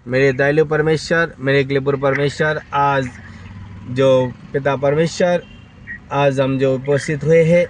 मेरे दयालु परमेश्वर, मेरे क्लिपुर परमेश्वर, आज जो पिता परमेश्वर, आज हम जो उपस्थित हुए हैं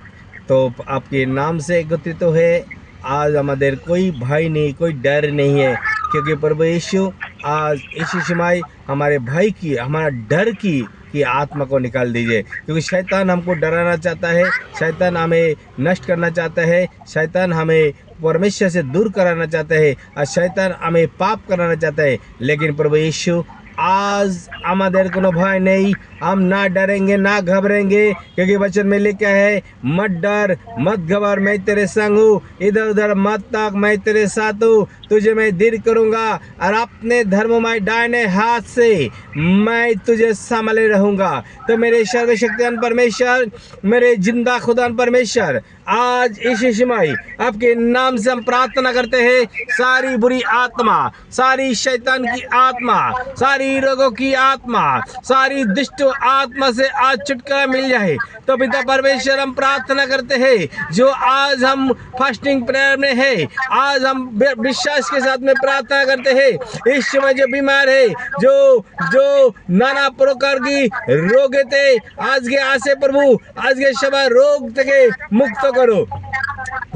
तो आपके नाम से एकत्रित हुए। आज हमारे कोई भय नहीं, कोई डर नहीं है, क्योंकि प्रभु यीशु आज यीशु शिमाई हमारे भाई की, हमारा डर की आत्मा को निकाल दीजिए, क्योंकि शैतान हमको डराना चाहता है, शैतान हमें नष्ट करना चाहता है, शैतान हमें परमेश्वर से दूर कराना चाहता है और शैतान हमें पाप कराना चाहता है। लेकिन प्रभु यीशु आज हमारे को भय नहीं, हम ना डरेंगे ना घबरेंगे, क्योंकि वचन में लिखा है मत डर मत घबर, मैं तेरे संग हूँ, इधर उधर मत ताक, मैं तेरे साथ हूँ, तुझे मैं दृढ़ करूँगा और अपने धर्ममय दाहिने हाथ से मैं तुझे संभाले रहूँगा। तो मेरे सर्वशक्तिमान परमेश्वर, मेरे जिंदा खुदा परमेश्वर, आज यीशु शिमाई आपके नाम से हम प्रार्थना करते हैं, सारी बुरी आत्मा, सारी शैतान की आत्मा, सारी रोगों की आत्मा, सारी दुष्ट आत्मा से आज छुटकारा मिल जाए। तो पिता परमेश्वर हम प्रार्थना करते हैं, जो आज हम फास्टिंग प्रेयर में है, आज हम विश्वास के साथ में प्रार्थना करते हैं, इस समय जो बीमार है, जो नाना प्रकार की रोग थे, आज के आसे प्रभु, आज के सभा रोग থেকে मुक्त करो।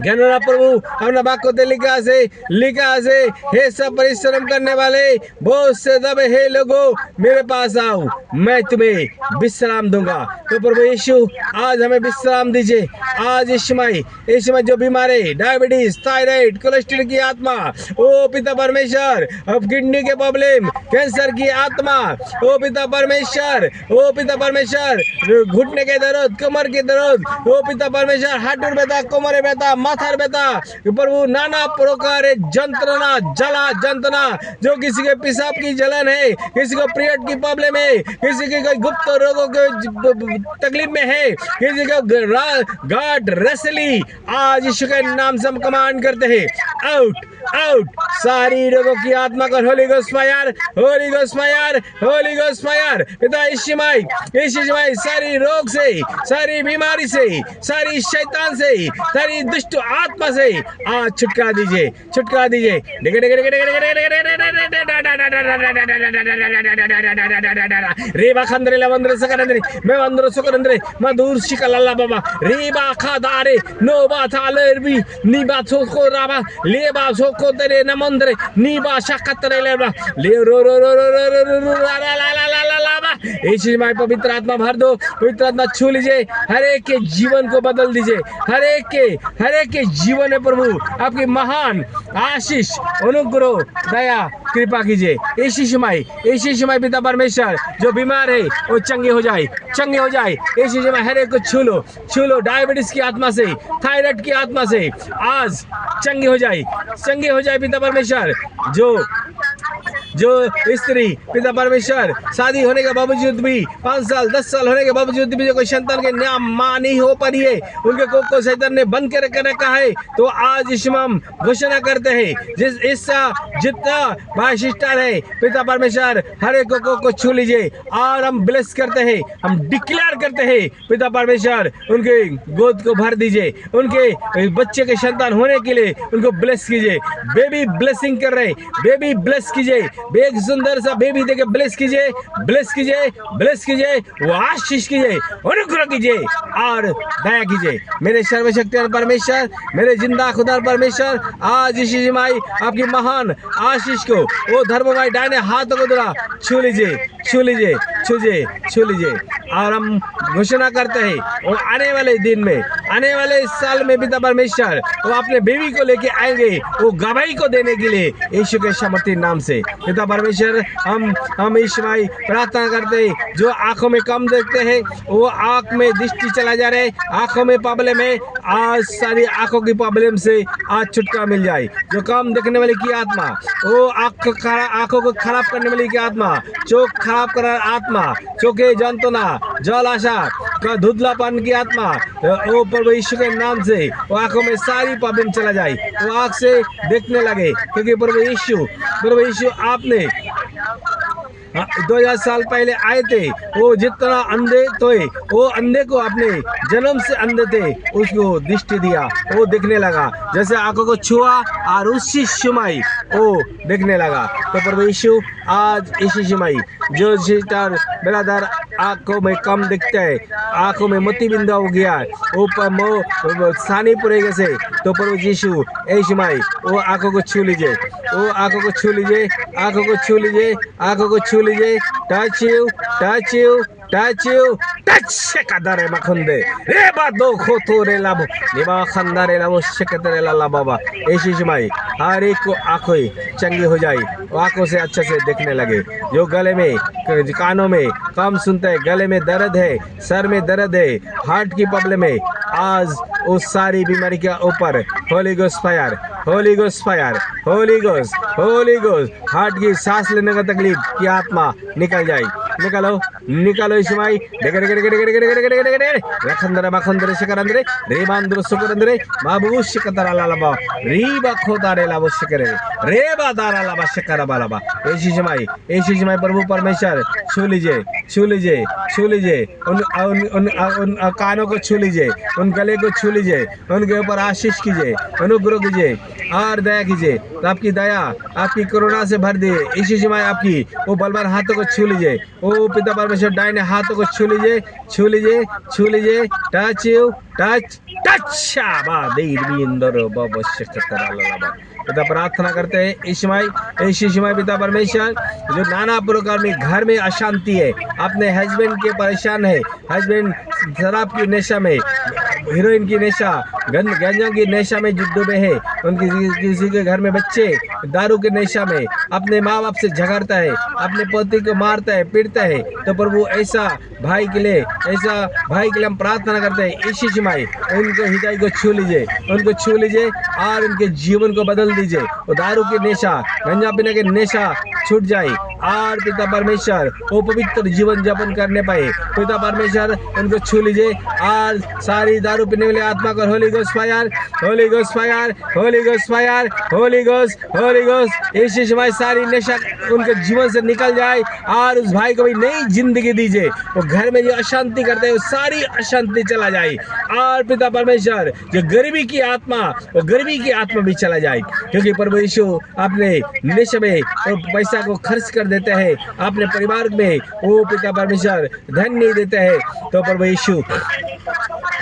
ज्ञानरा प्रभु अपना वाक्य को लिखा से हे सब परिश्रम करने वाले बहुत से दबे हे लोगों, मेरे पास आओ, मैं तुम्हें विश्राम दूंगा। तो प्रभु यीशु आज हमें विश्राम दीजिए। आज इस समय जो बीमार है, डायबिटीज, थायराइड, कोलेस्ट्रॉल की आत्मा, ओ पिता परमेश्वर, अब किडनी के प्रॉब्लम, कैंसर की आत्मा, ओ पिता परमेश्वर, ओ पिता परमेश्वर, घुटने के दर्द, कमर के दर्द, ओ पिता परमेश्वर, हाथुर व्यथा, कमरे व्यथा, माथार व्यथा, प्रभु नाना प्रकार जंत्रणा, जला जंत्रणा, जो किसी के पेशाब की जलन है, किसी को पीरियड की प्रॉब्लम है, किसी के कोई गुप्त रोगों के तकलीफ में है, किसी को गांठ रसली, आज यीशु के नाम से हम कमांड करते हैं, आउट आउट सारी रोगों की आत्मा को Holi ghost fire, Holi ghost fire, Holi ghost fire. पिता यीशु माई सारी रोग से, सारी बीमारी से, सारी शैतान से, सारी दुष्ट आत्मा से आज छुटकारा दीजिए, छुटकारा दीजिए। रेबा खंद्रे लवंद्रे सकरंद्रे मैं वंद्रो सकरंद्रे मधुर शिकलल्ला बाबा रेबा खादारे नोबा थालेरबी नीबा सोको राबा लेबा सोको तेरे नमंद्रे नीबा शक्कतरे लेबा ले रो रो रो रो रो रो रो ला ला ला ला ला ला बा। यीशु माय पवित्र आत्मा भर दो, पवित्र आत्मा छू लीजिए, हर एक के जीवन को बदल दीजिए, हर एक के जीवन में प्रभु आपकी महान आशीष, अनुग्रह, दया, कृपा कीजिए। यीशु माय पिता परमेश्वर, जो बीमार है वो चंगे हो जाए, चंगे हो जाए। यीशु माय हर एक को छू लो, डायबिटीज की आत्मा से, थायराइड की आत्मा से आज चंगे हो जाए, चंगे हो जाए पिता परमेश्वर। जो स्त्री पिता परमेश्वर शादी होने के बावजूद भी 5 साल 10 साल होने के बावजूद भी जो कोई संतान के नाम मां नहीं हो पा रही है, उनके कोख को शैतान ने बंद कर रखा है, तो आज हम घोषणा करते हैं, जिस हिस्सा जितना भाई सिस्टर है पिता परमेश्वर हर एक कोख को छू लीजिए और हम ब्लेस करते हैं, हम डिक्लेयर करते हैं पिता परमेश्वर उनके गोद को भर दीजिए, उनके बच्चे के संतान होने के लिए उनको ब्लेस कीजिए। बेबी ब्लेसिंग कर रहे, बेबी ब्लेस कीजिए, एक सुंदर सा बेबी देके ब्लेस कीजिए, ब्लेस कीजिए, ब्लेस कीजिए, वो आशीष कीजिए, अनुग्रह कीजिए और दया कीजिए। मेरे सर्वशक्तिमान परमेश्वर, मेरे जिंदा खुदा परमेश्वर, आज यीशु माई आपकी महान आशीष को वो धर्ममय दाहिने हाथों को द्वारा छू लीजिए, छू लीजिए, छू लीजिए और हम घोषणा करते हैं वो आने वाले दिन में, आने वाले साल में पिता परमेश्वर वो अपने बेबी को लेके आएंगे, वो गवाही को देने के लिए यीशु के सामर्थ्य नाम से। पिता परमेश्वर हम यीशु भाई प्रार्थना करते हैं, जो आंखों में कम देखते हैं वो आंख में दृष्टि चला जा रहा है, आंखों में प्रॉब्लम है, आज सारी आंखों की प्रॉब्लम से आज छुटकारा मिल जाए। जो कम देखने वाली की आत्मा, वो आंखों को खराब करने वाली की आत्मा, चोख खराब कर आत्मा, चोखे जंतना, जल आशा का धुंधलापन की आत्मा, वो प्रभु यीशु के नाम से वो आंखों में सारी प्रॉब्लम चला जाए, वो आंख से देखने लगे, क्योंकि प्रभु यीशु 2000 साल पहले आए थे, वो जितना अंधे थे, वो अंधे को अपने जन्म से अंधे थे, उसको दृष्टि दिया, वो देखने लगा, जैसे आंखों को छुआ और उसी समय वो देखने लगा। तो प्रभु यीशु आज इसी समय जो सिस्टर ब्रदर आंखों में कम दिखता है, आंखों में मोतीबिंद हो गया है, वो सानी पड़ेगा से, तो प्रभु यीशु इस समय वो आंखों को छू लीजिए, वो आंखों को छू लीजिए, आंखों को छू लीजिए, आंखों को छू लीजिए। Touch you, touch you, touch you, touch शकदारे मखंदे रे बादो खोतो रे लाबो निबा खंदारे लाबो शकतरे लाला बाबा। इसी समय हर एक को आंखें चंगी हो जाए, आंखों से अच्छे से देखने लगे। जो गले में, कानों में कम सुनते हैं, गले में दर्द है, सर में दर्द है, हार्ट की प्रॉब्लम है, आज उस सारी बीमारी के ऊपर Holi ghost fire, Holi ghost fire, Holi ghost, Holi ghost. Heart की सांस लेने का तकलीफ की आत्मा निकल जाए, निकालो, निकालो इस समय। रखंदरे मखंदरे शकरंदरे रेबांदरे सुकरंदरे बाबू शकतरा लालबा रीबा खोदारे लाबो शकरे रेबा दारा लाबा शकरा बालाबा। इसी समय प्रभु परमेश्वर छू लीजिए, छू लीजिए, छू लीजिए, उन कानों को छू लीजिए, उन गले को छू लीजिए, उनके ऊपर आशीष कीजिए, अनुग्रह कीजिए और दया कीजिए। तो आपकी दया आपकी करुणा से भर दिए। इसी समय आपकी वो बलवान हाथों को छू लीजिए, वो पिता परमेश्वर दाहिने हाथों को छू लीजिए, छू लीजिए, छू लीजिए। टच यू, टच, टच शाबा देवी इंदर बाबा शकतरा लालबा। पिता प्रार्थना करते हैं इसी समय पिता परमेश्वर, जो नाना प्रकार में घर में अशांति है, अपने हस्बैंड के परेशान है, हस्बैंड शराब की नशा में, हीरोइन की नशा, गंजा की नशा में डूबे हैं, उनकी किसी के घर में बच्चे दारू के नशा में अपने माँ बाप से झगड़ता है, अपने पति को मारता है, पीटता है, तो प्रभु ऐसा भाई के लिए, ऐसा भाई के लिए हम प्रार्थना करते हैं। इसी समय उनको हृदय को छू लीजिए, उनको छू लीजिए और उनके जीवन को बदल दीजिए। वो दारू की नशा, गंजा पीने की नशा छूट जाए और पिता परमेश्वर वो पवित्र जीवन यापन करने पाए। पिता परमेश्वर उनको छू लीजिए और सारी दारू पीने वाली आत्मा को Holi ghost fire, Holi ghost fire, Holi ghost fire, Holi ghost, Holi ghost. इसी समय सारी नशा उनके जीवन से निकल जाए और उस भाई को भी नई जिंदगी दीजिए। वो घर में जो अशांति करते हैं वो सारी अशांति चला जाए और पिता परमेश्वर जो गरीबी की आत्मा, वो गरीबी की आत्मा भी चला जाए, क्योंकि प्रभु यीशु अपने नशे में वो पैसा को खर्च कर देते हैं, अपने परिवार में वो पिता परमेश्वर धन नहीं देते हैं। तो प्रभु यीशु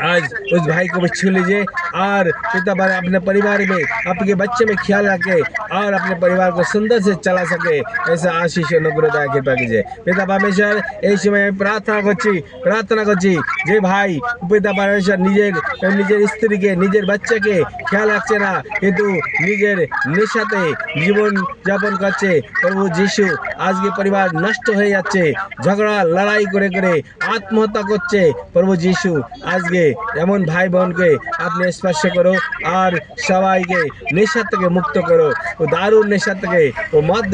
आज उस भाई को भी छू लीजिए और पिता पर अपने परिवार में, आपके बच्चे में ख्याल रखे और अपने परिवार को सुंदर से चला सके, ऐसा आशीष अनुग्रह दया कृपा कीजिए। पिता परमेश्वर এই সময় প্রার্থনা করছি যে ভাই পিতা परमेश्वर নিজের স্ত্রীকে, নিজের বাচ্চাকে খেয়াল রাখছে না, কিন্তু নিজের নেশাতে জীবন যাপন করছে। প্রভু যিশু আজকে পরিবার নষ্ট হয়ে যাচ্ছে, ঝগড়া লড়াই করে করে আত্মহত্যা করছে। প্রভু যিশু আজকে এমন ভাই বোনকে আপনি স্পর্শ করো আর সবাইকে নেশা থেকে মুক্ত করো, ও দারুণ নেশা থেকে, ও মদ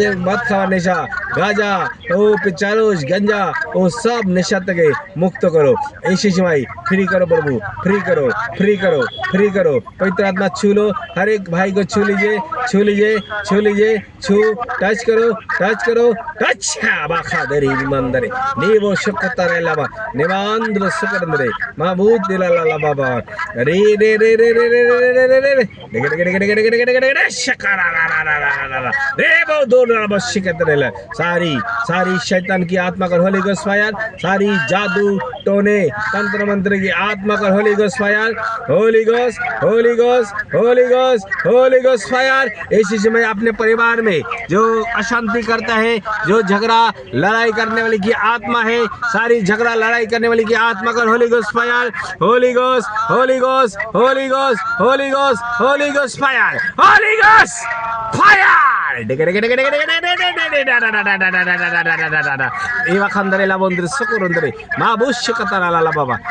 খাওয়ার নেশা, গাঁজা, ও চারুস, গঞ্জা, ও সব নেশা থেকে মুক্ত করো। इसी समय फ्री करो प्रभु, फ्री करो, फ्री करो, फ्री करो। पवित्र आत्मा छू लो, हर एक भाई को छू लीजिए, छू लीजिए, छू लीजिए, छू, टच करो, टच करो, टच बाखा दरी मंदरे नीवो शुक्तारे लाबा निवांद्र सुकरंदरे माबूद दिलाला बाबा रे रे रे रे रे रे रे रे रे रे शकारा रे बो दोनों बशिकतरे ला सारी शैतान की आत्मा कर होली गोस्ट फायर, सारी जादू टोने तंत्र मंत्र की आत्मा कर Holi ghost fire, Holi ghost, Holi ghost, Holi ghost, Holi ghost fire. इसी समय अपने परिवार में जो अशांति करता है, जो झगड़ा लड़ाई करने वाली की आत्मा है, सारी झगड़ा लड़ाई करने वाली की आत्मा कर Holi ghost fire, Holi ghost, Holi ghost, Holi ghost, Holi ghost, Holi ghost fire, Holi ghost fire.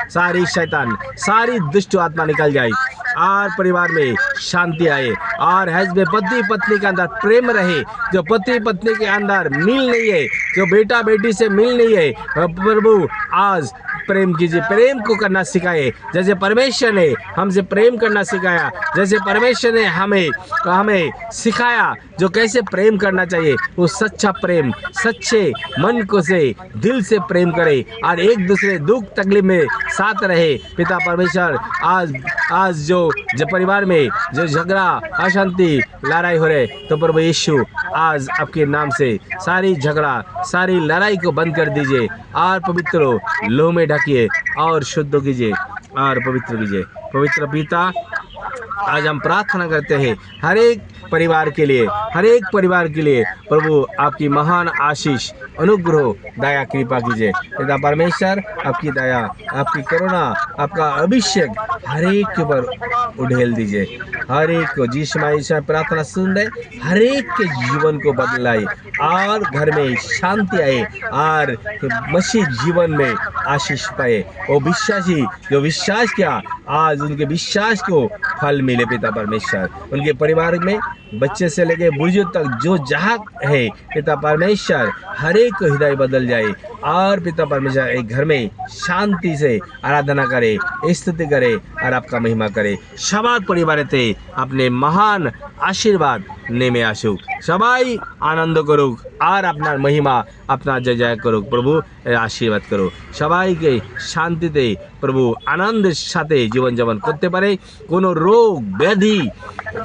सारी शैतान, सारी दुष्ट आत्मा निकल जाए और परिवार में शांति आए और हस्बैंड पति पत्नी के अंदर प्रेम रहे। जो पति पत्नी के अंदर मिल नहीं है, जो बेटा बेटी से मिल नहीं है, प्रभु आज प्रेम कीजिए, प्रेम को करना सिखाए। जैसे परमेश्वर ने हमसे प्रेम करना सिखाया, जैसे परमेश्वर ने हमें सिखाया जो कैसे प्रेम करना चाहिए, वो सच्चा प्रेम, सच्चे मन को से दिल से प्रेम करे और एक दूसरे दुख तकलीफ में साथ रहे। पिता परमेश्वर, आज जो परिवार में जो झगड़ा, अशांति, लड़ाई हो रहे, तो प्रभु यीशु आज आपके नाम से सारी झगड़ा, सारी लड़ाई को बंद कर दीजिए और पवित्र लोह में ढकिए और शुद्ध कीजिए और पवित्र कीजिए। पवित्र पिता, आज हम प्रार्थना करते हैं हर एक परिवार के लिए, हर एक परिवार के लिए प्रभु आपकी महान आशीष, अनुग्रह, दया, कृपा कीजिए। पिता परमेश्वर, आपकी दया, आपकी करुणा, आपका अभिषेक हर एक के ऊपर उड़ेल दीजिए। हर एक को जिसमें प्रार्थना सुन रहे, हर एक के जीवन को बदलाए और घर में शांति आए और मसीह जीवन में आशीष पाए। वो विश्वासी जो विश्वास किया, आज उनके विश्वास को फल मिले। पिता परमेश्वर, उनके परिवार में बच्चे से लेके बुजुर्ग तक जो जहाँ है, पिता परमेश्वर हर एक को हृदय बदल जाए और पिता परमेश्वर एक घर में शांति से आराधना करे, स्तुति करे और आपका महिमा करे। सबार परिवारेते अपने महान आशीर्वाद नेमे आसुक, सबाई आनंद करुक और अपना महिमा, अपना जय जय करुक। प्रभु आशीर्वाद करो सबाइके शांतिते प्रभु आनंद साथे जीवन यापन करते पारे। कोनो रोग व्याधि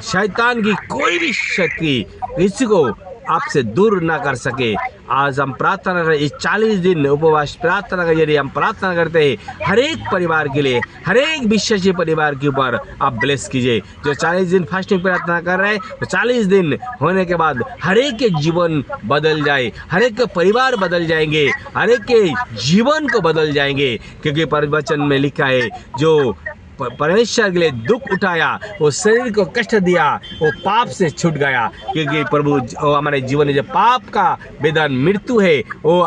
शैतान की कोई भी शक्ति किसी को आपसे दूर ना कर सके। आज हम प्रार्थना करें, इस 40 दिन उपवास प्रार्थना का यदि हम प्रार्थना करते हैं, हर एक परिवार के लिए, हर एक विश्वासी परिवार के ऊपर आप ब्लेस कीजिए। जो 40 दिन फास्टिंग प्रार्थना कर रहे हैं, तो 40 दिन होने के बाद हर एक के जीवन बदल जाए, हर एक के परिवार बदल जाएंगे, हर एक के जीवन को बदल जाएंगे। क्योंकि वचन में लिखा है, जो परमेश्वर के लिए दुख उठाया, वो शरीर को कष्ट दिया, वो पाप से छूट गया। क्योंकि प्रभु हमारे जीवन में जो पाप का वेदन मृत्यु है, वो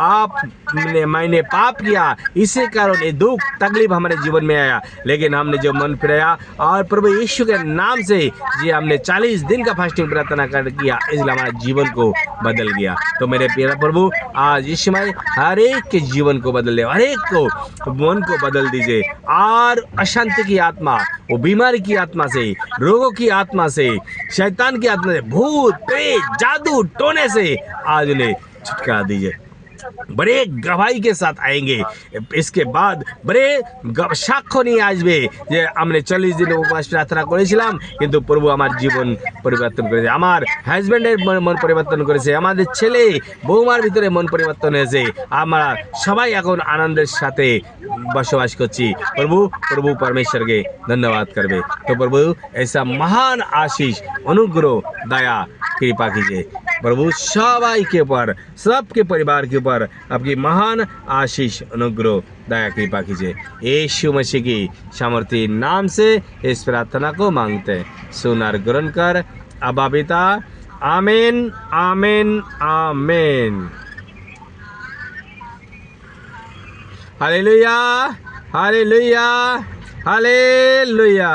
मैंने पाप किया, इसी कारण ये दुख तकलीफ हमारे जीवन में आया। लेकिन हमने जो मन फिराया और प्रभु यीशु के नाम से जी हमने 40 दिन का फास्टिंग प्रार्थना कर किया, इसलिए हमारे जीवन को बदल गया। तो मेरे प्यारे प्रभु, आज इस समय हर एक के जीवन को बदल दे, हर एक को मन को बदल दीजिए और अशांति की आत्मा, वो बीमारी की आत्मा से, रोगों की आत्मा से, शैतान की आत्मा से, भूत प्रेत जादू टोने से आज उन्हें छुटकारा दीजिए। बड़े गवाही के साथ आएंगे। इसके बाद बड़े साक्ष्य नहीं আসবে যে हमने 40 दिन उपवास प्रार्थना করেছিলাম কিন্তু প্রভু আমার জীবন পরিবর্তন করেছে, আমার হাজবেন্ডের মন পরিবর্তন করেছে, আমাদের ছেলে বৌমার ভিতরে মন পরিবর্তন হয়েছে, আমরা সবাই এখন আনন্দের সাথে बसवास करছি। प्रभु परमेश्वर के धन्यवाद करबे। तो प्रभु ऐसा महान आशीष, अनुग्रह, दया, कृपा कीजिए। प्रभु सबाई के ऊपर, सबके परिवार के ऊपर आपकी महान आशीष, अनुग्रह, दया, कृपा कीजिए। यीशु मसीह की सामर्थी नाम से इस प्रार्थना को मांगते हैं, सुनार ग्रहण कर अब्बा पिता। आमीन, आमीन, आमीन। Hallelujah, hallelujah, hallelujah,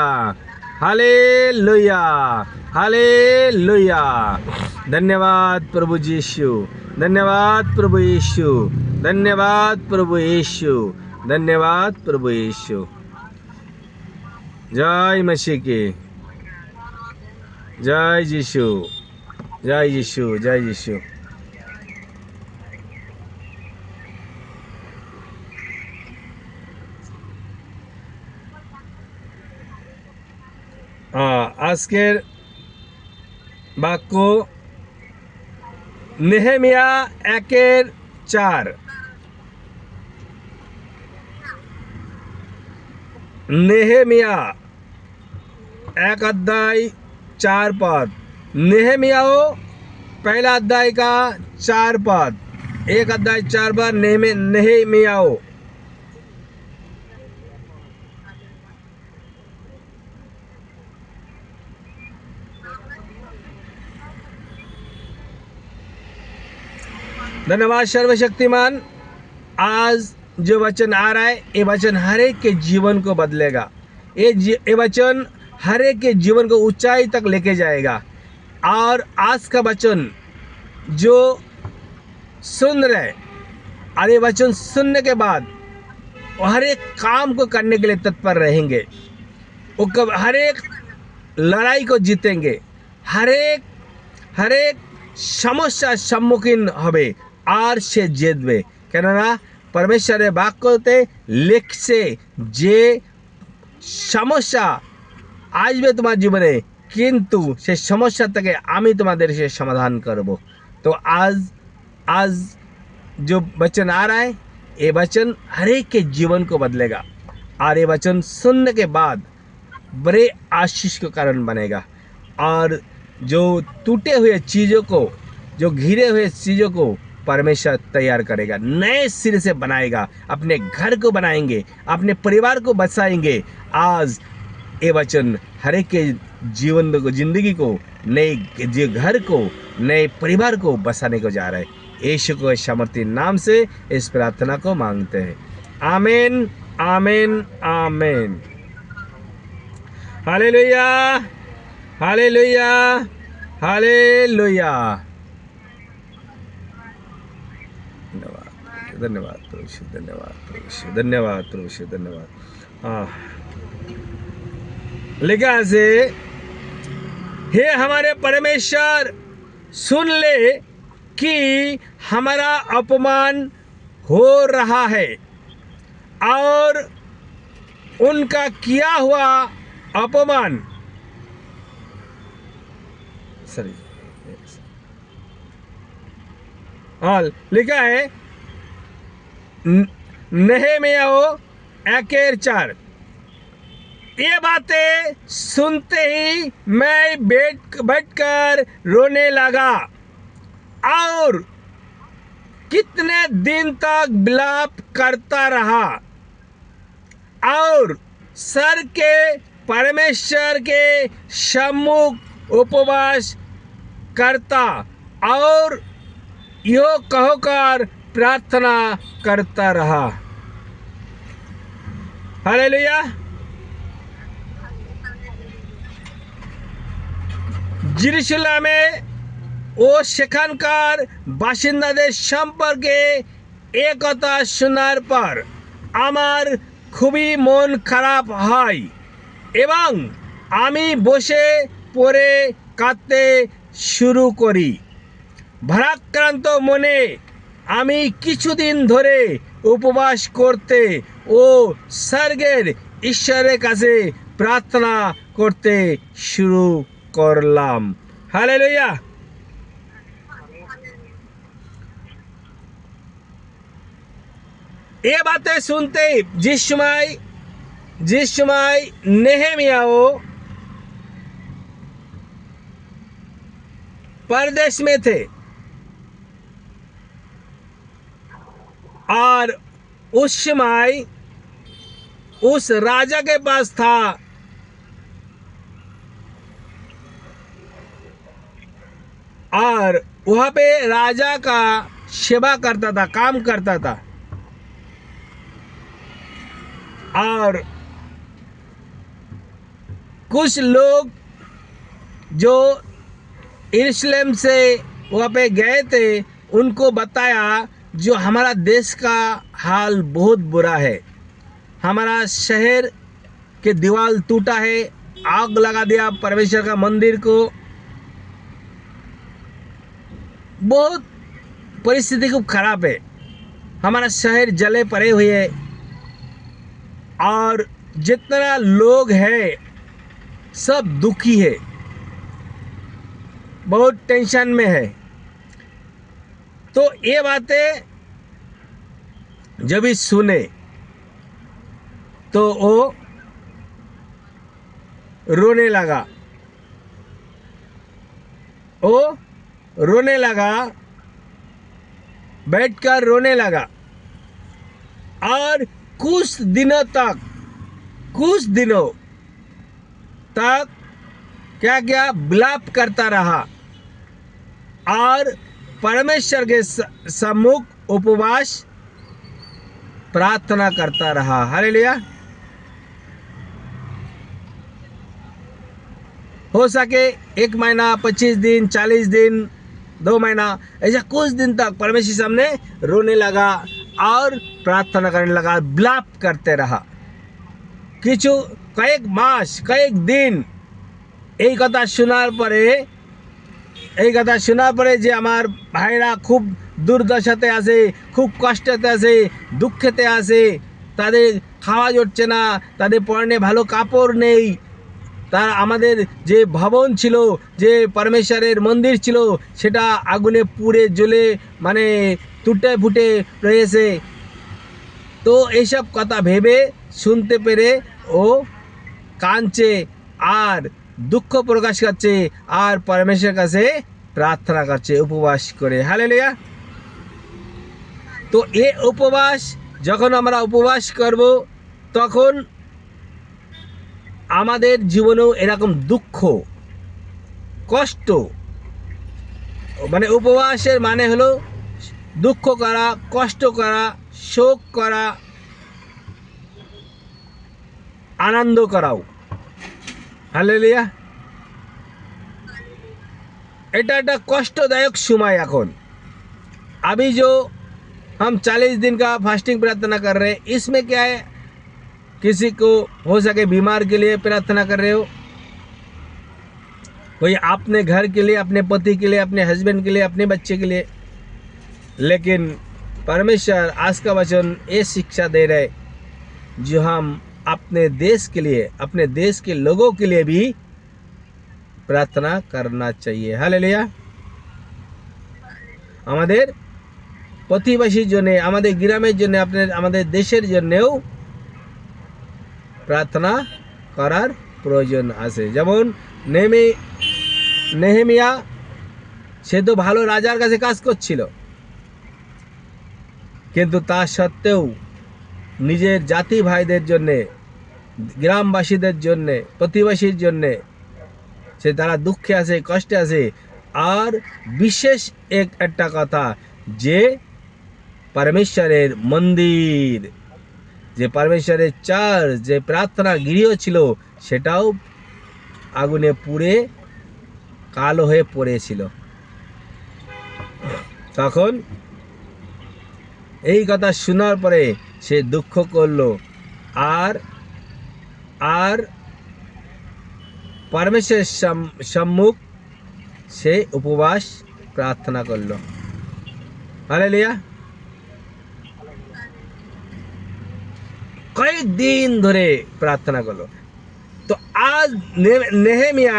hallelujah, hallelujah. धन्यवाद प्रभु यीशु, धन्यवाद प्रभु यीशु, धन्यवाद प्रभु यीशु, धन्यवाद प्रभु यीशु। जय मसीह की, जय यीशु, जय यीशु, जय यीशु। আজকের বাক্য নেহেমিয়া 1:4। नेहमिया 1 अध्याय 4 पद। नेहमियाओ पहला अध्याय का 4 पद, 1 अध्याय 4 पद नेहमियाओ। धन्यवाद सर्वशक्तिमान। आज जो वचन आ रहा है, ये वचन हर एक के जीवन को बदलेगा। ये वचन हर एक के जीवन को ऊंचाई तक लेके जाएगा। और आज का वचन जो सुन रहे, और ये वचन सुनने के बाद हर एक काम को करने के लिए तत्पर रहेंगे। वो कब हर एक लड़ाई को जीतेंगे, हर एक समस्या सम्मुखीन হবে আর সে জিতবে। কেননা পরমেশ্বরের বাক্যতে লিখছে যে সমস্যা আসবে তোমার জীবনে, কিন্তু সেই সমস্যা থেকে আমি তোমাদের সে समाधान করব। तो आज जो वचन आ रहा है, ये वचन हर एक के जीवन को बदलेगा और ये वचन सुनने के बाद बड़े आशीष के कारण बनेगा। और जो टूटे हुए चीज़ों को, जो घिरे हुए चीज़ों को परमेश्वर तैयार करेगा, नए सिरे से बनाएगा। अपने घर को बनाएंगे, अपने परिवार को बचाएंगे। आज ये वचन हर एक के जीवन को, जिंदगी को, नए घर को, नए परिवार को बसाने को जा रहा है। यीशु को सामर्थ्य नाम से इस प्रार्थना को मांगते हैं। आमीन, आमीन, आमीन। Hallelujah, hallelujah, hallelujah. धन्यवाद, धन्यवाद प्रभु, धन्यवाद प्रभु, धन्यवाद प्रभु, धन्यवाद। हाँ, लिखा से, हे हमारे परमेश्वर, सुन ले कि हमारा अपमान हो रहा है और उनका किया हुआ अपमान, सॉरी, हाँ लिखा है नहम्याह 1:4। ये बातें सुनते ही मैं बैठकर रोने लगा और कितने दिन तक विलाप करता रहा और सर के परमेश्वर के सम्मुख उपवास करता और यो कहकर प्रार्थना करता रहा। हालेलुया। जेरुसालेम में ও সেখানকার বাসিন্দাদের সম্পর্কে এ কথা শোনার পর আমার খুবই মন খারাপ হয় এবং আমি বসে পড়ে কাঁদতে শুরু করি। ভারাক্রান্ত মনে আমি কিছুদিন ধরে উপবাস করতে ও স্বর্গের ঈশ্বরের কাছে প্রার্থনা করতে শুরু করলাম। হালেলুয়া। ये बातें सुनते ही जिस समय नेहम्याह परदेश में थे और उस समय उस राजा के पास था और वहाँ पे राजा का सेवा करता था, काम करता था। और कुछ लोग जो यरूशलेम से वहाँ पे गए थे उनको बताया जो हमारा देश का हाल बहुत बुरा है, हमारा शहर के दीवार टूटा है, आग लगा दिया परमेश्वर का मंदिर को, बहुत परिस्थिति खूब खराब है, हमारा शहर जले पड़े हुए है और जितना लोग हैं सब दुखी है, बहुत टेंशन में है। तो ये बातें जब भी सुने तो वो रोने लगा, बैठकर रोने लगा और कुछ दिनों तक क्या विलाप करता रहा और परमेश्वर के सम्मुख उपवास प्रार्थना करता रहा। हालेलुया। हो सके 1 महीना, 25 दिन, 40 दिन, 2 महीना, ऐसा कुछ दिन तक परमेश्वर सामने रोने लगा और प्रार्थना करने लगा, বিলাপ करते रहा। কিছু কয়েক মাস কয়েক দিন এই কথা শোনার পরে যে আমার ভাইরা খুব দুর্দশাতে আছে, খুব কষ্টেতে আছে, দুঃখেতে আছে, তাদের খাওয়া জুটছে না, তাদের পরনে ভালো কাপড় নেই, তার আমাদের যে ভবন ছিল, যে পরমেশ্বরের মন্দির ছিল, সেটা আগুনে পুড়ে জ্বলে মানে টুটে ফুটে রয়েছে। তো এইসব কথা ভেবে শুনতে পেরে ও কাঁদছে আর দুঃখ প্রকাশ করছে আর পরমেশ্বরের কাছে প্রার্থনা করছে উপবাস করে। হালেলুয়া। তো এই উপবাস যখন আমরা উপবাস করব, তখন আমাদের জীবনেও এরকম দুঃখ কষ্ট, মানে উপবাসের মানে হলো দুঃখ করা, কষ্ট করা, শোক করা, आनंद कराओ। हालेलुया। এটা একটা কষ্টদায়ক সময় এখন। अभी जो हम 40 दिन का फास्टिंग प्रार्थना कर रहे हैं, इसमें क्या है, किसी को हो सके बीमार के लिए प्रार्थना कर रहे हो, कोई अपने घर के लिए, अपने पति के लिए, अपने हस्बैंड के लिए, अपने बच्चे के लिए। लेकिन परमेश्वर आज का वचन ये शिक्षा दे रहे जो हम अपने देश के लिए, अपने देश के लोगों के लिए भी प्रार्थना करना चाहिए। हालेलुया। আমাদের প্রতিবেশীর জন্য, আমাদের গ্রামের জন্য, আমাদের দেশের জন্যও প্রার্থনা করার প্রয়োজন আছে। যেমন নেহেমিয়া, সে তো ভালো রাজার কাছে কাজ করছিল, কিন্তু তা সত্ত্বেও নিজের জাতি ভাইদের জন্যে, গ্রামবাসীদের জন্যে, প্রতিবেশীর জন্যে সে তারা দুঃখে আছে, কষ্টে আছে। আর বিশেষ একটা কথা, যে পরমেশ্বরের মন্দির, যে পরমেশ্বরের চার্চ, যে প্রার্থনা গৃহ ছিল, সেটাও আগুনে পুড়ে কালো হয়ে পড়েছিল। তখন এই কথা শোনার পরে সে দুঃখ করলো আর परमेश्वर सम्मुख से उपवास प्रार्थना करलो। हालेलुया। कई दिन धरे प्रार्थना करलो। तो आज नेहेमिया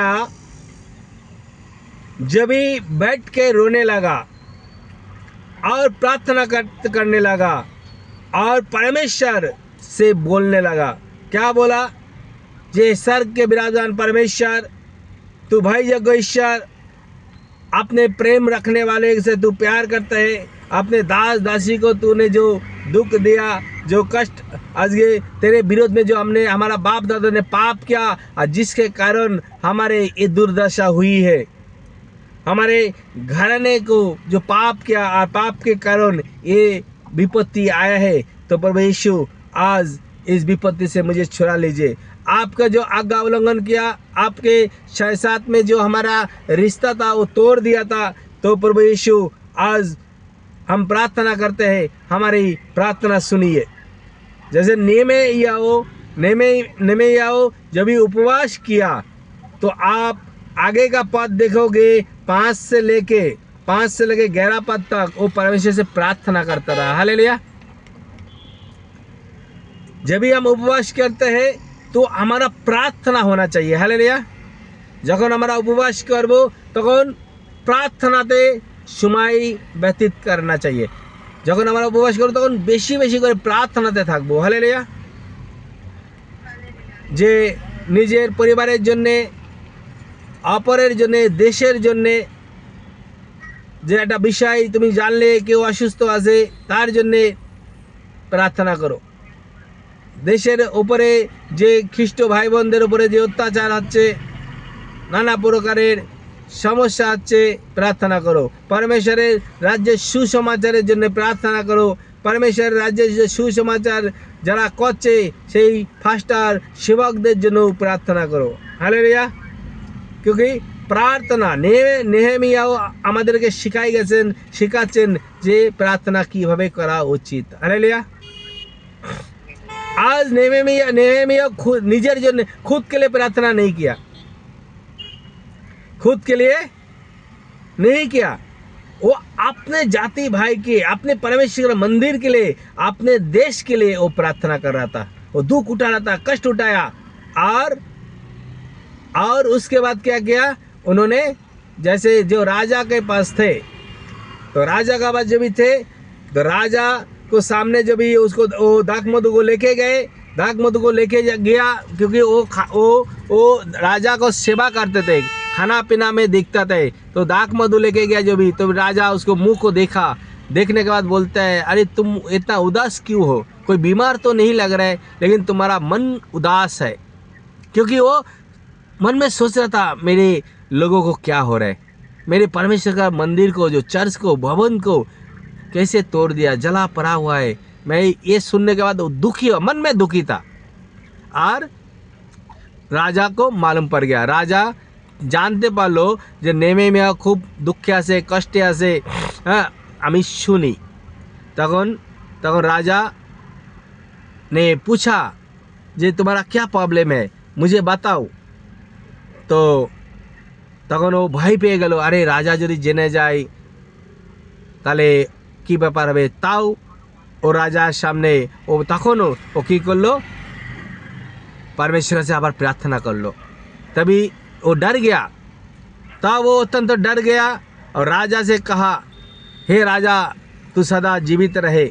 जब ही बैठ के रोने लगा और प्रार्थना करने लगा और परमेश्वर से बोलने लगा, क्या बोला, जे स्वर्ग के विराजमान परमेश्वर, तू भाई जगो ईश्वर, अपने प्रेम रखने वाले से तू प्यार करता है, अपने दास दासी को तूने जो दुख दिया, जो कष्ट आज ये तेरे विरोध में जो हमने, हमारा बाप दादा ने पाप किया और जिसके कारण हमारे ये दुर्दशा हुई है, हमारे घराने को जो पाप किया और पाप के कारण ये विपत्ति आया है, तो प्रभु यीशु आज इस विपत्ति से मुझे छुड़ा लीजिए। आपका जो आज्ञा उल्लंघन किया, आपके साथ में जो हमारा रिश्ता था वो तोड़ दिया था, तो प्रभु यीशु आज हम प्रार्थना करते हैं, हमारी प्रार्थना सुनिए। जैसे नेहेमिया जब भी उपवास किया, तो आप आगे का पद देखोगे, 5 से लेके 11 पद तक वो परमेश्वर से प्रार्थना करता रहा। हालेलुया। जब भी हम उपवास करते हैं तो हमारा प्रार्थना होना चाहिए। हालेलुया। যখন আমরা উপবাস করব তখন প্রার্থনাতে সময় ব্যতীত করনা चाहिए। যখন আমরা উপবাস করব তখন বেশি বেশি করে প্রার্থনাতে থাকব। হালেলুয়া। যে নিজের পরিবারের জন্য, অপরের জন্য, দেশের জন্য, যে একটা বিষয় তুমি জানলে কেউ অসুস্থ আছে, তার জন্য প্রার্থনা করো। দেশের উপরে যে খ্রিস্ট ভাই বোনদের উপরে যে অত্যাচার হচ্ছে, নানা প্রকারের সমস্যা হচ্ছে, প্রার্থনা করো। পরমেশ্বরের রাজ্যের সুসমাচারের জন্য প্রার্থনা করো। পরমেশ্বরের রাজ্যের যে সুসমাচার যারা করছে সেই ফাস্টার সেবকদের জন্য প্রার্থনা করো। हालेलुया। क्योंकि প্রার্থনা নেহেমিয়াও আমাদেরকে শিখাচ্ছেন যে প্রার্থনা কিভাবে করা উচিত। हालेलुया। आज नेहेमिया निजर जन्य खुद के लिए प्रार्थना नहीं किया, खुद के लिए नहीं किया, वो अपने जाति भाई के, अपने परमेश्वर मंदिर के लिए, अपने देश के लिए वो प्रार्थना कर रहा था। वो दुख उठा रहा था, कष्ट उठाया। और उसके बाद क्या किया उन्होंने, जैसे जो राजा के पास थे, तो राजा का पास जब भी थे तो राजा को सामने जब भी उसको वो दाखमधु को लेके गए, दाखमधु को लेके गया, क्योंकि वो राजा को सेवा करते थे, खाना पीना में दिखता थे। तो दाखमधु लेके गया जो भी, तो राजा उसको मुंह को देखा, देखने के बाद बोलता है, अरे तुम इतना उदास क्यों हो? कोई बीमार तो नहीं लग रहा है, लेकिन तुम्हारा मन उदास है। क्योंकि वो मन में सोच रहा था मेरे लोगों को क्या हो रहा है, मेरे परमेश्वर का मंदिर को, जो चर्च को, भवन को कैसे तोड़ दिया, जला पड़ा हुआ है। मैं ये सुनने के बाद दुखी, मन में दुखी था। और राजा को मालूम पड़ गया, राजा জানতে পারলো যে নেহেমিয়া খুব দুঃখে আছে, কষ্টে আছে। হ্যাঁ, আমি শুনি। তখন রাজা ने पूछा যে तुम्हारा क्या प्रॉब्लम है, मुझे बताओ। तो তখন ও ভয় পেয়ে গেল, আরে রাজা যদি জেনে যায় তাহলে কি ব্যাপার হবে। তাও ও রাজার সামনে তখনও ও কী করলো, परमेश्वर से আবার प्रार्थना করলো। तभी वो डर गया, तब वो अत्यंत डर गया और राजा से कहा, हे राजा तू सदा जीवित रहे,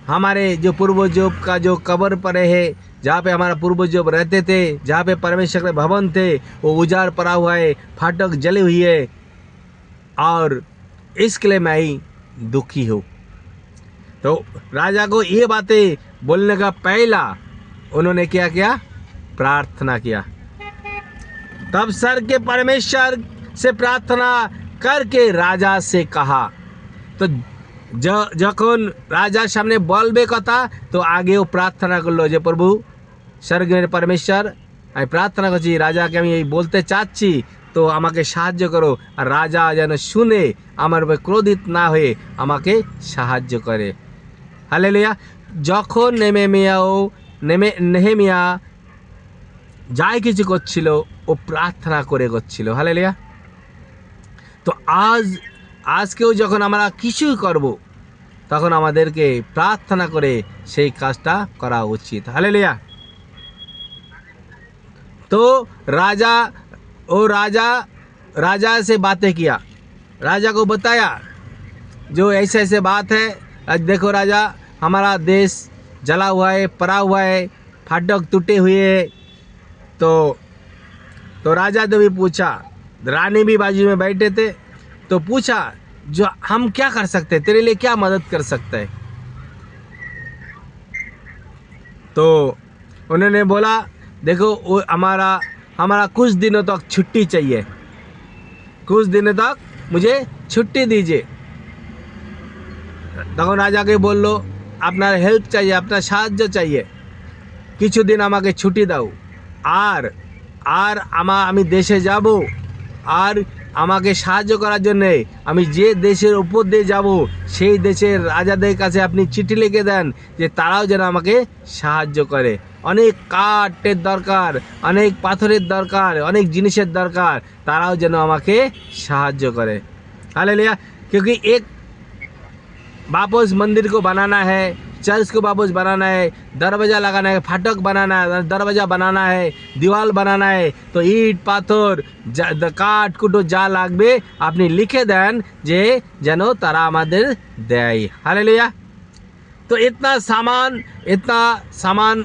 हमारे जो पूर्वजों का जो कब्र पड़े है, जहाँ पे हमारा पूर्वज रहते थे, जहाँ पे परमेश्वर के भवन थे, वो उजाड़ पड़ा हुआ है, फाटक जली हुई है, और इसके लिए मैं ही दुखी हूँ। तो राजा को ये बातें बोलने का पहला उन्होंने क्या किया, प्रार्थना किया। तब सर के परमेश्वर से प्रार्थना करके राजा से कहा। तो যখন রাজার সামনে বলবে কথা, তো আগেও প্রার্থনা করলো যে প্রভু স্বর্গের परमेश्वर, আমি প্রার্থনা করছি, রাজাকে আমি এই বলতে চাচ্ছি, তো আমাকে সাহায্য করো। আর রাজা যেন শুনে আমার উপর ক্রোধিত না হয়ে আমাকে সাহায্য করে। হালেলুয়া। যখন নেহেমিয়া যাই কিছু করছিল ও প্রার্থনা করে করছিল। হালেলুয়া। তো আজকেও যখন আমরা কিছুই করব, তখন আমাদেরকে প্রার্থনা করে সেই কাজটা করা উচিত। हालेलुया। तो राजा से बातें किया, राजा को बताया जो ऐसे ऐसे बात है। आज देखो राजा, हमारा देश जला हुआ है, पड़ा हुआ है, फाटक टूटे हुए है। तो राजा ने भी पूछा, रानी भी बाजू में बैठे थे, तो पूछा जो हम क्या कर सकते हैं, तेरे लिए क्या मदद कर सकते हैं। तो उन्होंने बोला, देखो हमारा कुछ दिनों तक छुट्टी चाहिए, कुछ दिनों तक मुझे छुट्टी दीजिए। তখন রাজাকে বলল, আপনার হেল্প চাই, আপনার সাহায্য চাইয়ে, কিছুদিন আমাকে ছুটি দাও। আর আমি দেশে যাব, আর আমাকে সাহায্য করার জন্যে আমি যে দেশের উপর দিয়ে যাব, সেই দেশের রাজাদের কাছে আপনি চিঠি লিখে দেন যে তারাও যেন আমাকে সাহায্য করে। অনেক কাঠের দরকার, অনেক পাথরের দরকার, অনেক জিনিসের দরকার, তারাও যেন আমাকে সাহায্য করে। हालेलुया। क्योंकि एक वापस मंदिर को बनाना है, चर्च को वापस बनाना है, दरवाज़ा लगाना है, फाटक बनाना है, दरवाज़ा बनाना है, दीवार बनाना है, तो ईट पाथर काठ कुटो जा लागबे আপনি লিখে দেন যে যেন তারা আমাদের দেয়। हालेलुया। तो इतना सामान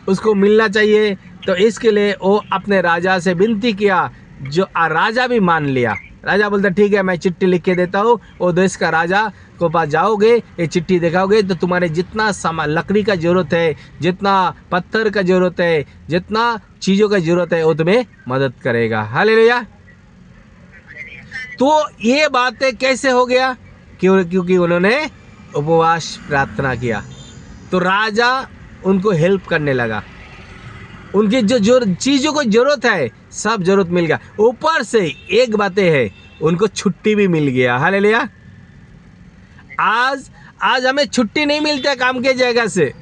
उसको मिलना चाहिए। तो इसके लिए वो अपने राजा से विनती किया, जो राजा भी मान लिया। राजा बोलता, ठीक है मैं चिट्ठी लिख के देता हूँ। वो देश का राजा को पास जाओगे, ये चिट्ठी दिखाओगे, तो तुम्हारे जितना सामान, लकड़ी का ज़रूरत है, जितना पत्थर का ज़रूरत है, जितना चीज़ों का ज़रूरत है, वो तुम्हें मदद करेगा। हालेलुया। तो ये बातें कैसे हो गया, क्योंकि उन्होंने उपवास प्रार्थना किया। तो राजा उनको हेल्प करने लगा। उनकी जो चीज़ों को ज़रूरत है सब ज़रूरत मिल गया। ऊपर से एक बातें है, उनको छुट्टी भी मिल गया। हालेलुया। आज हमें छुट्टी नहीं मिलती है काम के जगह से।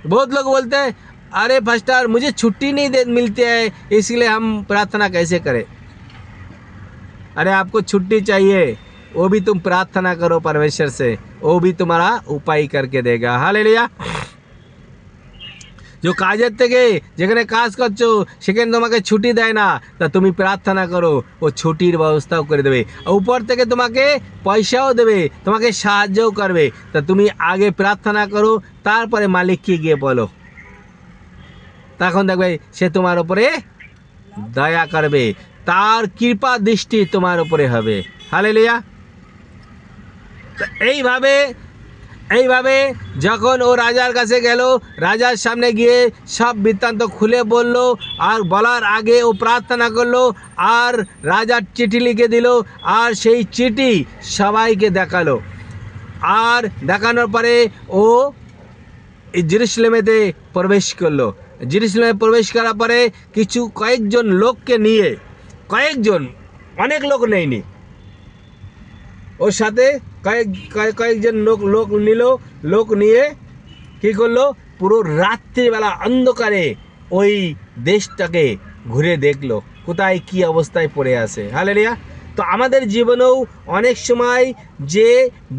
बहुत लोग बोलते हैं अरे पास्टर मुझे छुट्टी नहीं मिलती है, इसलिए हम प्रार्थना कैसे करें। अरे आपको छुट्टी चाहिए, वो भी तुम प्रार्थना करो परमेश्वर से, वो भी तुम्हारा उपाय करके देगा। हालेलुया। जो কাজের থেকে যেখানে কাজ করছো সেখানে তোমাকে ছুটি দেয় না, তা তুমি প্রার্থনা করো, ও ছুটির ব্যবস্থাও করে দেবে, উপর থেকে তোমাকে পয়সাও দেবে, তোমাকে সাহায্যও করবে। তা তুমি আগে প্রার্থনা করো, তারপরে মালিককে গিয়ে বলো, তখন দেখবে সে তোমার উপরে দয়া করবে, তার কৃপা দৃষ্টি তোমার উপরে হবে। হালেলুয়া। এইভাবে যখন ও রাজার কাছে গেল, রাজার সামনে গিয়ে সব বৃত্তান্ত খুলে বলল, আর বলার আগে ও প্রার্থনা করলো, আর রাজার চিঠি লিখে দিল, আর সেই চিঠি সবাইকে দেখালো। আর দেখানোর পরে ও জেরুজালেমেতে প্রবেশ করলো। জেরুজালেমে প্রবেশ করার পরে কয়েকজন লোককে নিয়ে, অনেক লোক নেয়নি, ওর সাথে কয়েকজন লোক নিয়ে কী করলো, পুরো রাত্রিবেলা অন্ধকারে ওই দেশটাকে ঘুরে দেখলো কোথায় কী অবস্থায় পড়ে আছে। হালেলুয়া। তো আমাদের জীবনেও অনেক সময় যে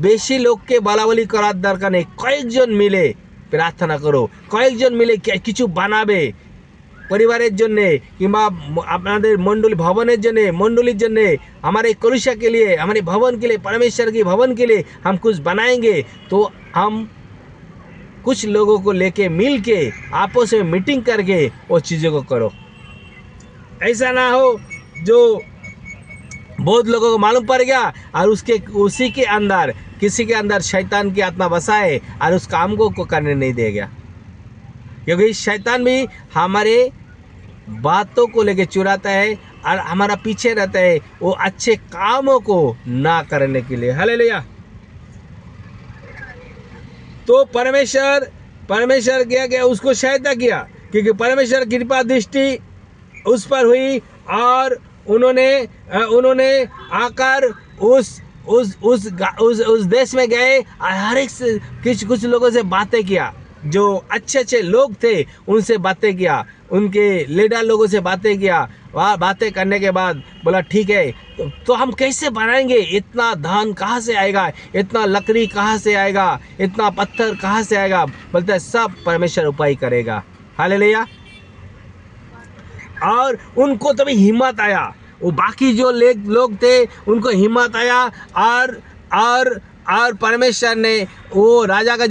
বেশি লোককে বলাবলি করার দরকার নেই, কয়েকজন মিলে প্রার্থনা করো, কয়েকজন মিলে কিছু বানাবে परिवारेर जन्य किंबा आपनादेर मंडली भवनेर जन्य मंडलीर जन्य हमारे कलिसिया के लिए, हमारे भवन के लिए, परमेश्वर के भवन के लिए हम कुछ बनाएंगे। तो हम कुछ लोगों को लेके मिल के आपस में मीटिंग करके वो चीज़ों को करो। ऐसा ना हो जो बहुत लोगों को मालूम पड़ गया और उसी के अंदर किसी के अंदर शैतान की आत्मा बसाए और उस काम को करने नहीं देगा, क्योंकि शैतान भी हमारे बातों को लेके चुराता है और हमारा पीछे रहता है वो अच्छे कामों को ना करने के लिए। हालेलुया। तो परमेश्वर क्या उसको सहायता किया, क्योंकि परमेश्वर कृपा दृष्टि उस पर हुई और उन्होंने आकर उस देश में गए और हर एक कुछ लोगों से बातें किया, जो अच्छे लोग थे उनसे बातें किया, उनके लीडर लोगों से बातें किया। वहाँ बातें करने के बाद बोला ठीक है, तो हम कैसे बनाएंगे, इतना धान कहाँ से आएगा, इतना लकड़ी कहाँ से आएगा, इतना पत्थर कहाँ से आएगा। बोलते हैं सब परमेश्वर उपाय करेगा। हालेलुया। और उनको तभी हिम्मत आया, वो बाकी जो लोग थे उनको हिम्मत आया और परमेश्वर ने वो राजा का